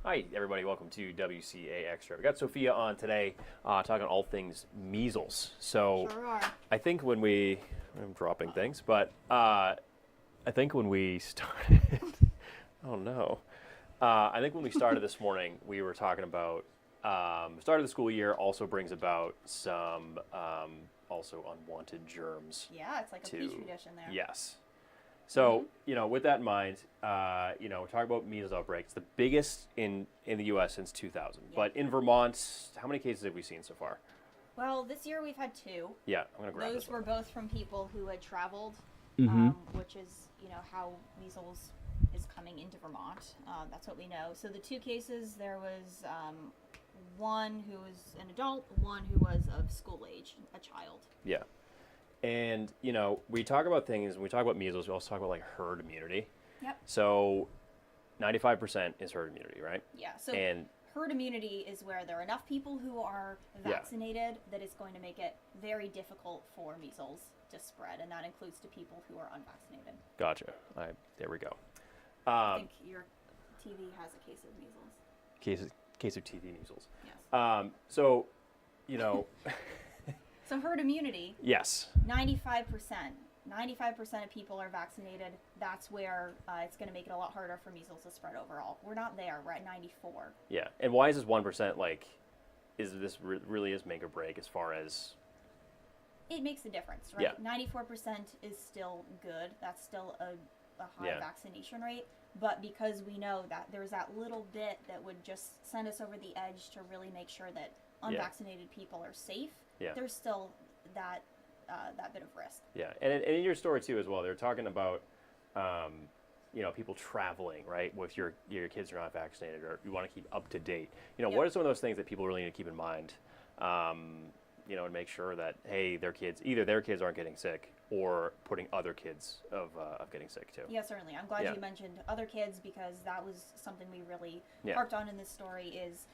Hi, everybody. Welcome to WCAX. We got Sophia on today talking all things measles. So Sure are. I think I'm dropping things, but I think when we started, oh no. I think when we started this morning, we were talking about start of the school year also brings about some also unwanted germs. Yeah, it's like a petri dish in there. Yes. So, with that in mind, we're talking about measles outbreaks, the biggest in the U.S. since 2000. Yeah. But in Vermont, how many cases have we seen so far? Well, this year we've had 2. Yeah, I'm going to grab Those this were one. both from people who had traveled, which is, how measles is coming into Vermont. That's what we know. So the 2 cases, there was one who was an adult, one who was of school age, a child. Yeah. And, we talk about things, when we talk about measles, we also talk about like herd immunity. Yep. So 95% is herd immunity, right? Yeah. So And herd immunity is where there are enough people who are vaccinated that it's going to make it very difficult for measles to spread, and that includes to people who are unvaccinated. gotcha. There we go. I think your TV has a case of measles. Case of TV measles. Yes. So, So herd immunity, yes. 95%. 95% of people are vaccinated. That's where it's going to make it a lot harder for measles to spread overall. We're not there. We're at 94. Yeah. And why is this 1% really is make or break as far as... It makes a difference, right? Yeah. 94% is still good. That's still a high vaccination rate. But because we know that there's that little bit that would just send us over the edge to really make sure that unvaccinated people are safe, there's still that bit of risk. Yeah, and in your story too as well, they're talking about, people traveling, right? With your kids are not vaccinated, or you want to keep up to date. What are some of those things that people really need to keep in mind, and make sure that, hey, either their kids aren't getting sick or putting other kids of getting sick too. Yeah, certainly. I'm glad you mentioned other kids, because that was something we really harped on in this story is,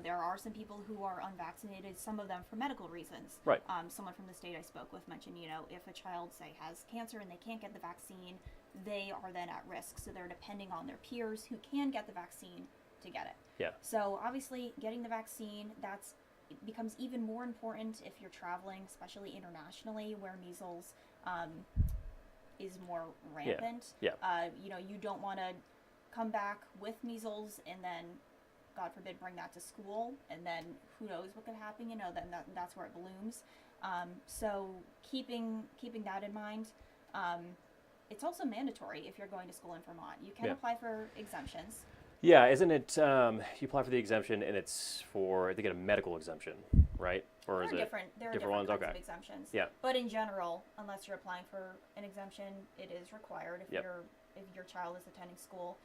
there are some people who are unvaccinated, some of them for medical reasons. Right. Someone from the state I spoke with mentioned, if a child, say, has cancer and they can't get the vaccine, they are then at risk. So they're depending on their peers who can get the vaccine to get it. Yeah. So obviously getting the vaccine, it becomes even more important if you're traveling, especially internationally, where measles is more rampant. Yeah. You don't want to come back with measles and then, God forbid, bring that to school, and then who knows what could happen, then that's where it blooms. So keeping that in mind, it's also mandatory if you're going to school in Vermont. You can apply for exemptions. Yeah, isn't it, you apply for the exemption and it's for, they get a medical exemption, right? Or is it different ones? kinds Okay. of exemptions. Yeah. But in general, unless you're applying for an exemption, it is required if your child is attending school.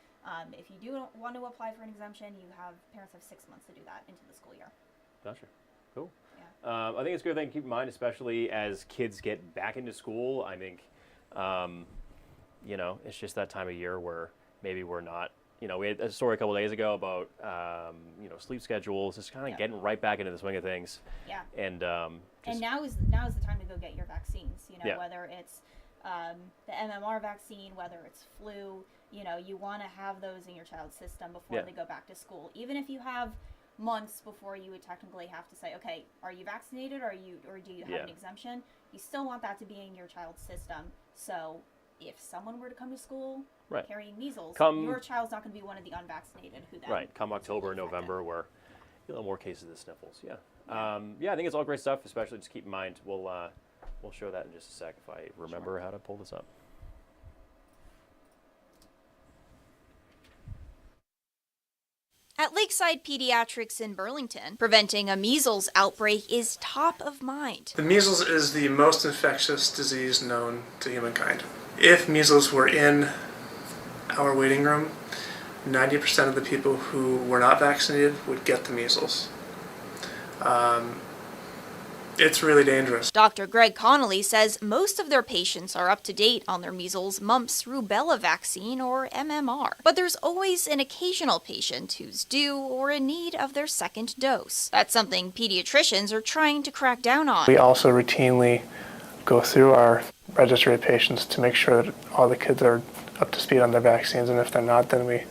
If you do want to apply for an exemption, parents have 6 months to do that into the school year. Gotcha. Cool. Yeah. I think it's a good thing to keep in mind, especially as kids get back into school. I think, it's just that time of year where maybe we're not, we had a story a couple of days ago about, sleep schedules, just kind of getting right back into the swing of things. Yeah. And now is the time to go get your vaccines, whether it's the MMR vaccine, whether it's flu, you want to have those in your child's system before they go back to school. Even if you have months before you would technically have to say, okay, are you vaccinated or do you have an exemption? You still want that to be in your child's system. So if someone were to come to school carrying measles, your child's not going to be one of the unvaccinated who then... Come October, November, where you'll have more cases of sniffles. Yeah. I think it's all great stuff, especially just keep in mind, we'll show that in just a sec if I remember how to pull this up. At Lakeside Pediatrics in Burlington, preventing a measles outbreak is top of mind. The measles is the most infectious disease known to humankind. If measles were in our waiting room, 90% of the people who were not vaccinated would get the measles. It's really dangerous. Dr. Greg Connolly says most of their patients are up to date on their measles, mumps, rubella vaccine, or MMR. But there's always an occasional patient who's due or in need of their second dose. That's something pediatricians are trying to crack down on. We also routinely go through our registry of patients to make sure that all the kids are up to speed on their vaccines, and if they're not, then we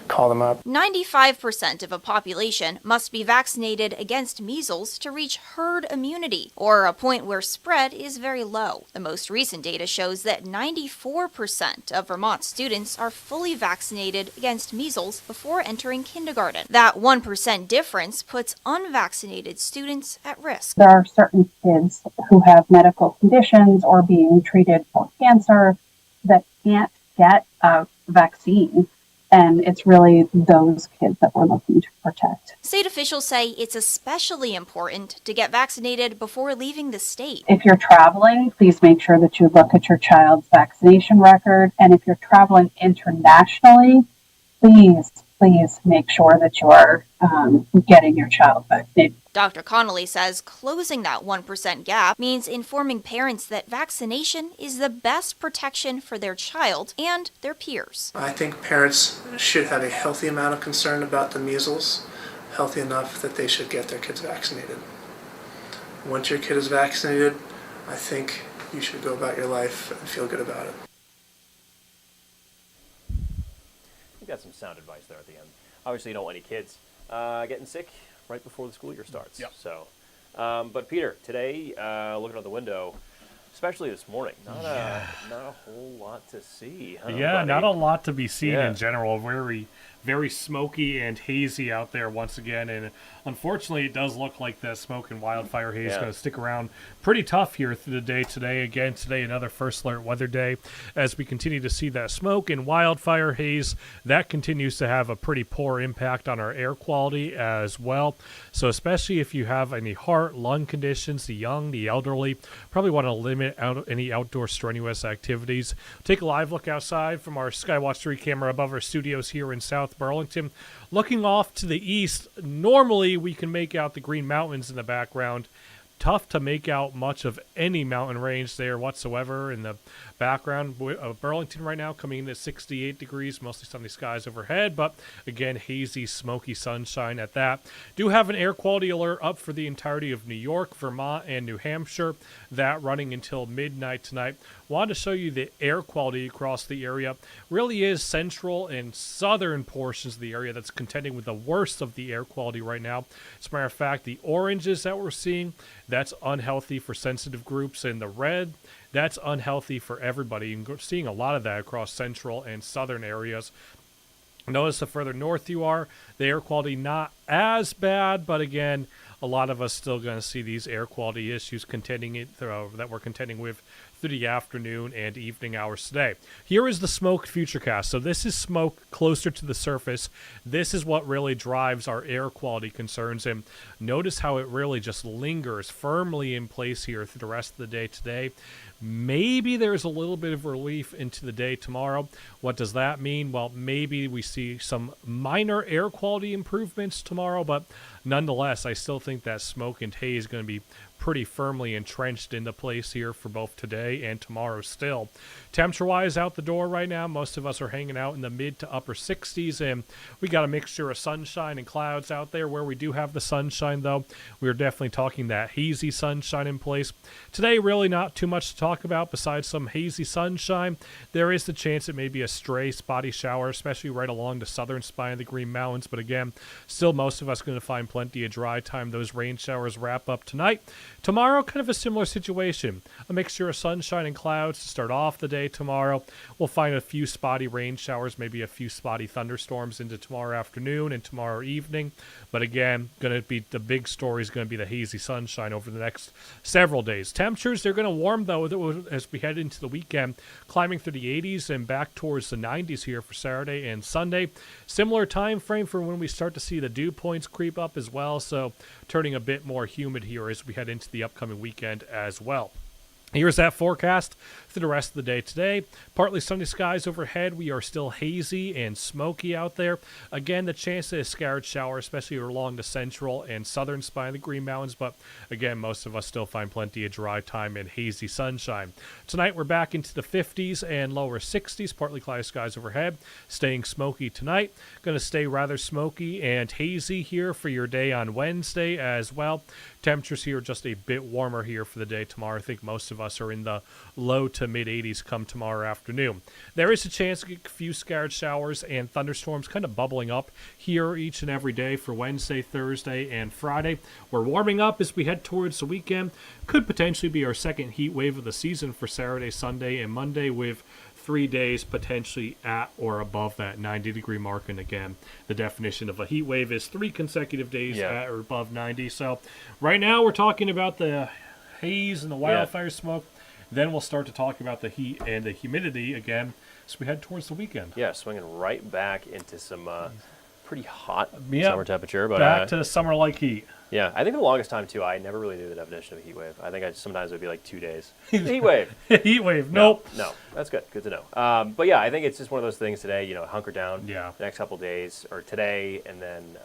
call them up. 95% of a population must be vaccinated against measles to reach herd immunity, or a point where spread is very low. The most recent data shows that 94% of Vermont students are fully vaccinated against measles before entering kindergarten. That 1% difference puts unvaccinated students at risk. There are certain kids who have medical conditions or being treated for cancer that can't get a vaccine. And it's really those kids that we're looking to protect. State officials say it's especially important to get vaccinated before leaving the state. If you're traveling, please make sure that you look at your child's vaccination record. And if you're traveling internationally, please make sure that you are getting your child vaccinated. Dr. Connolly says closing that 1% gap means informing parents that vaccination is the best protection for their child and their peers. I think parents should have a healthy amount of concern about the measles, healthy enough that they should get their kids vaccinated. Once your kid is vaccinated, I think you should go about your life and feel good about it. You got some sound advice there at the end. Obviously, you don't want any kids getting sick right before the school year starts. Yep. So, but Peter, today, looking out the window, especially this morning, not a whole lot to see. Huh, Yeah, buddy? not a lot to be seen Yeah. in general. Very smoky and hazy out there once again, and unfortunately it does look like the smoke and wildfire haze is going to stick around pretty tough here through the day today. Again, today another first alert weather day as we continue to see that smoke and wildfire haze. That continues to have a pretty poor impact on our air quality as well. So especially if you have any heart, lung conditions, the young, the elderly, probably want to limit any outdoor strenuous activities. Take a live look outside from our Skywatch 3 camera above our studios here in South Burlington. Looking off to the east, normally we can make out the Green Mountains in the background. Tough to make out much of any mountain range there whatsoever in the background. Burlington right now coming in at 68 degrees, mostly sunny skies overhead, but again, hazy, smoky sunshine at that. Do have an air quality alert up for the entirety of New York, Vermont, and New Hampshire. That running until midnight tonight. Wanted to show you the air quality across the area. Really is central and southern portions of the area that's contending with the worst of the air quality right now. As a matter of fact, the oranges that we're seeing, that's unhealthy for sensitive groups, and the red, that's unhealthy for everybody. And we're seeing a lot of that across central and southern areas. Notice the further north you are, the air quality not as bad, but again, a lot of us still going to see these air quality issues that we're contending with through the afternoon and evening hours today. Here is the smoke futurecast. So this is smoke closer to the surface. This is what really drives our air quality concerns. And notice how it really just lingers firmly in place here through the rest of the day today. Maybe there's a little bit of relief into the day tomorrow. What does that mean? Well, maybe we see some minor air quality improvements tomorrow, but nonetheless, I still think that smoke and haze is going to be pretty firmly entrenched into place here for both today and tomorrow still. Temperature-wise out the door right now, most of us are hanging out in the mid to upper 60s, and we got a mixture of sunshine and clouds out there. Where we do have the sunshine, though, we're definitely talking that hazy sunshine in place. Today, really not too much to talk about besides some hazy sunshine. There is the chance it may be a stray spotty shower, especially right along the southern spine of the Green Mountains, but again, still most of us going to find plenty of dry time. Those rain showers wrap up tonight. Tomorrow, kind of a similar situation. A mixture of sunshine and clouds to start off the day tomorrow. We'll find a few spotty rain showers, maybe a few spotty thunderstorms into tomorrow afternoon and tomorrow evening. But again, going to be the big story is going to be the hazy sunshine over the next several days. Temperatures, they're going to warm, though, as we head into the weekend, climbing through the 80s and back towards the 90s here for Saturday and Sunday. Similar time frame for when we start to see the dew points creep up as well, so turning a bit more humid here as we head into the upcoming weekend as well. Here's that forecast for the rest of the day today. Partly sunny skies overhead. We are still hazy and smoky out there. Again, the chance of a scattered shower, especially along the central and southern spine of the Green Mountains. But again, most of us still find plenty of dry time and hazy sunshine. Tonight, we're back into the 50s and lower 60s. Partly cloudy skies overhead. Staying smoky tonight. Going to stay rather smoky and hazy here for your day on Wednesday as well. Temperatures here just a bit warmer here for the day tomorrow. I think most of us are in the low to to mid-80s come tomorrow afternoon. There is a chance to get a few scattered showers and thunderstorms kind of bubbling up here each and every day for Wednesday, Thursday, and Friday. We're warming up as we head towards the weekend. Could potentially be our second heat wave of the season for Saturday, Sunday, and Monday, with 3 days potentially at or above that 90-degree mark. And again, the definition of a heat wave is 3 consecutive days at or above 90. So right now we're talking about the haze and the wildfire smoke. Then we'll start to talk about the heat and the humidity again as we head towards the weekend. Yeah, swinging right back into some pretty hot Yep. summer temperature. But Back to summer-like heat. yeah, I think for the longest time, too, I never really knew the definition of a heat wave. I think sometimes it would be like 2 days. Heat wave. Heat wave. Nope. No, that's good. Good to know. But yeah, I think it's just one of those things today, hunker down Yeah. the next couple days, or today, and then,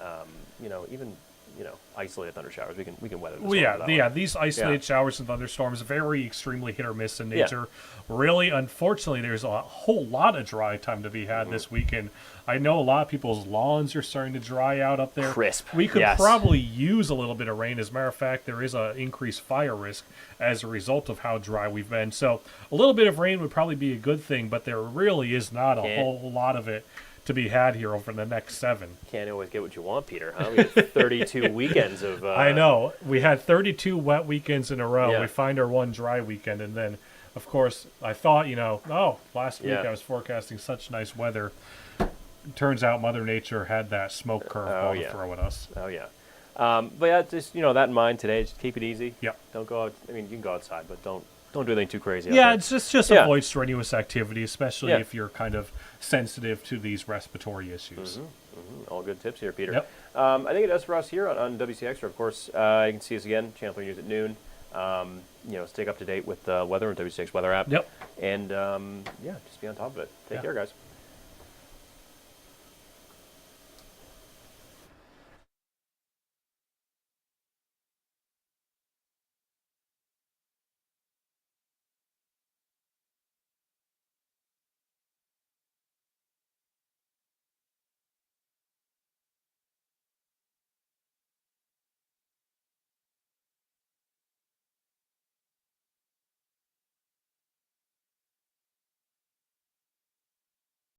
even, isolated thunder showers. We can weather this Well, one without one. these isolated showers and thunderstorms, very extremely hit or miss in nature. Really, unfortunately, there's a whole lot of dry time to be had this weekend. I know a lot of people's lawns are starting to dry out up there. Crisp. We could Yes. probably use a little bit of rain. As a matter of fact, there is an increased fire risk as a result of how dry we've been. So a little bit of rain would probably be a good thing, but there really is not a whole lot of it to be had here over the next 7. Can't always get what you want, Peter, huh? We had 32 weekends of... I know. We had 32 wet weekends in a row. Yeah. We find our one dry weekend, and then, of course, I thought, last week I was forecasting such nice weather. Turns out Mother Nature had that smoke curve to throw at us. Oh, yeah. But yeah, just, that in mind today. Just keep it easy. Yeah. Don't go out. I mean, you can go outside, but don't do anything too crazy. Yeah, out it's just avoid strenuous activity, especially if you're kind of sensitive to these respiratory issues. All good tips here, Peter. Yep. I think it does for us here on WCX. Of course, you can see us again, Channel 3 News at noon. Stay up to date with the weather on WCX weather app. Yep. And just be on top of it. Take care, guys.